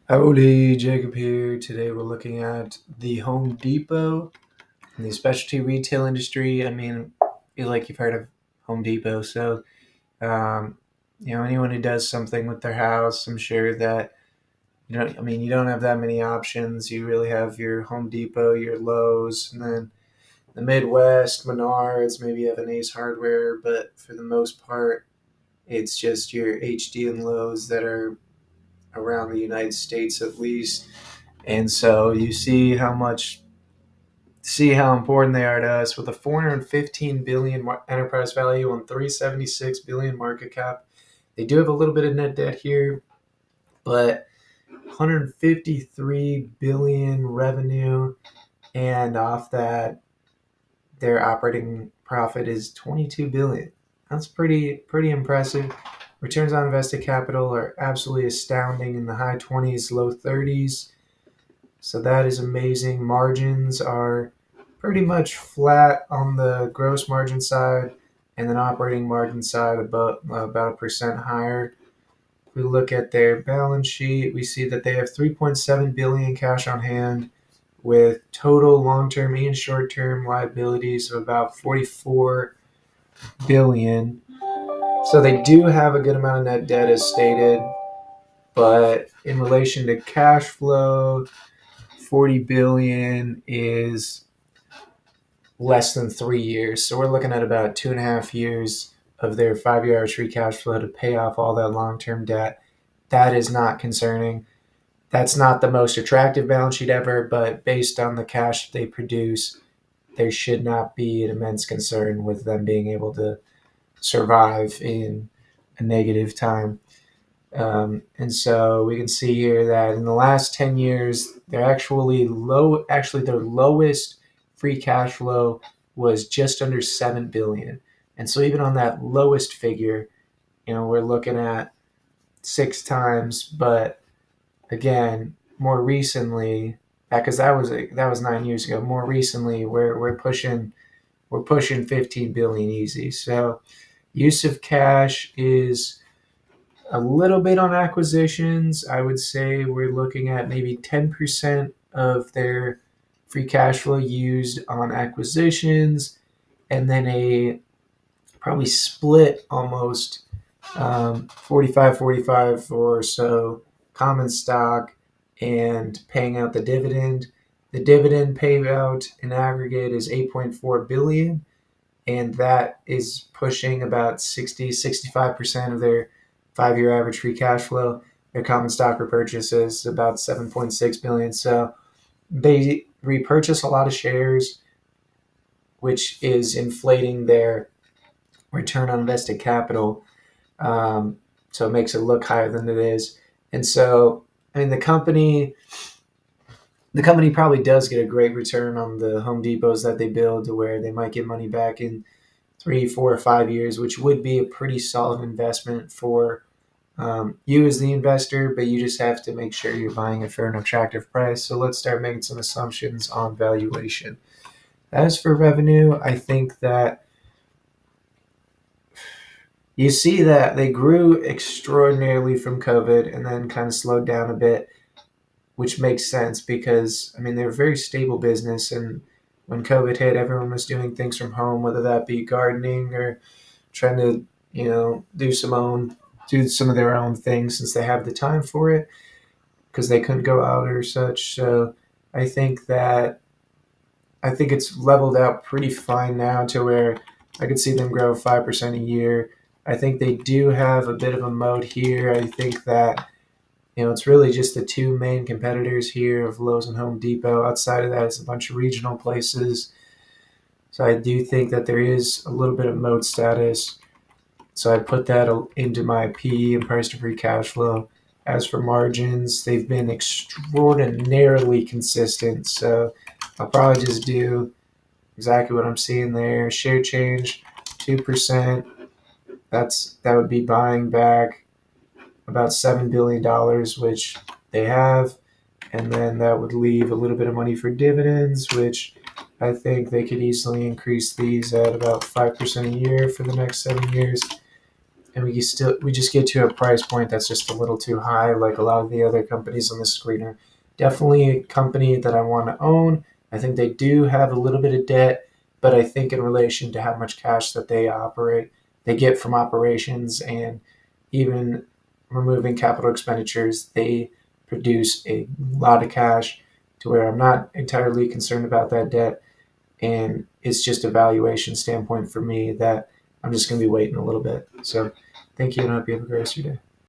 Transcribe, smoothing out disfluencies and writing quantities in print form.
Howdy, Jacob here. Today we're looking at the Home Depot and the specialty retail industry. I feel like you've heard of Home Depot, so um, anyone who does something with their house, I'm sure that you don't have that many options. You really have your Home Depot, your Lowe's, and then the Midwest, Menards. Maybe you have an Ace Hardware, but for the most part, it's just your HD and Lowe's that are around the United States at least. And so you see how important they are to us with a 415 billion enterprise value on 376 billion market cap. They do have a little bit of net debt here, but 153 billion revenue, and off that their operating profit is 22 billion. That's pretty impressive. Returns on invested capital are absolutely astounding in the high 20s, low 30s. So that is amazing. Margins are pretty much flat on the gross margin side, and then operating margin side about a percent higher. If we look at their balance sheet, we see that they have 3.7 billion cash on hand with total long-term and short-term liabilities of about 44 billion. So they do have a good amount of net debt as stated, but in relation to cash flow, 40 billion is less than 3 years. So we're looking at about 2.5 years of their 5-year average free cash flow to pay off all that long term debt. That is not concerning. That's not the most attractive balance sheet ever, but based on the cash they produce, there should not be an immense concern with them being able to survive in a negative time. And so we can see here that in the last 10 years, they're actually low. Actually, their lowest free cash flow was just under 7 billion. And so even on that lowest figure, we're looking at 6 times. But again, more recently, because that was 9 years ago. More recently, we're pushing 15 billion easy. So use of cash is a little bit on acquisitions. I would say we're looking at maybe 10% of their free cash flow used on acquisitions, and then a probably split almost 45 or so common stock and paying out the dividend. The dividend payout in aggregate is 8.4 billion, and that is pushing about 65% of their 5-year average free cash flow. Their common stock repurchases about 7.6 billion. So they repurchase a lot of shares, which is inflating their return on invested capital. So it makes it look higher than it is. And so, the company probably does get a great return on the Home Depots that they build, to where they might get money back in 3, 4, or 5 years, which would be a pretty solid investment for you as the investor, but you just have to make sure you're buying it for an attractive price. So let's start making some assumptions on valuation. As for revenue, I think that you see that they grew extraordinarily from COVID and then kind of slowed down a bit, which makes sense because, they're a very stable business. And when COVID hit, everyone was doing things from home, whether that be gardening or trying to, do some of their own things since they have the time for it because they couldn't go out or such. So I think that I think it's leveled out pretty fine now to where I could see them grow 5% a year. I think they do have a bit of a moat here. I think that it's really just the two main competitors here of Lowe's and Home Depot. Outside of that, it's a bunch of regional places. So I do think that there is a little bit of moat status. So I put that into my PE and price to free cash flow. As for margins, they've been extraordinarily consistent. So I'll probably just do exactly what I'm seeing there. Share change, 2%. That would be buying back about $7 billion, which they have, and then that would leave a little bit of money for dividends, which I think they could easily increase these at about 5% a year for the next 7 years. and we just get to a price point that's just a little too high, like a lot of the other companies on the screener. Definitely a company that I want to own. I think they do have a little bit of debt, but I think in relation to how much cash that they get from operations, and even removing capital expenditures, they produce a lot of cash to where I'm not entirely concerned about that debt. And it's just a valuation standpoint for me that I'm just going to be waiting a little bit. So thank you, and I hope you have a great rest of your day.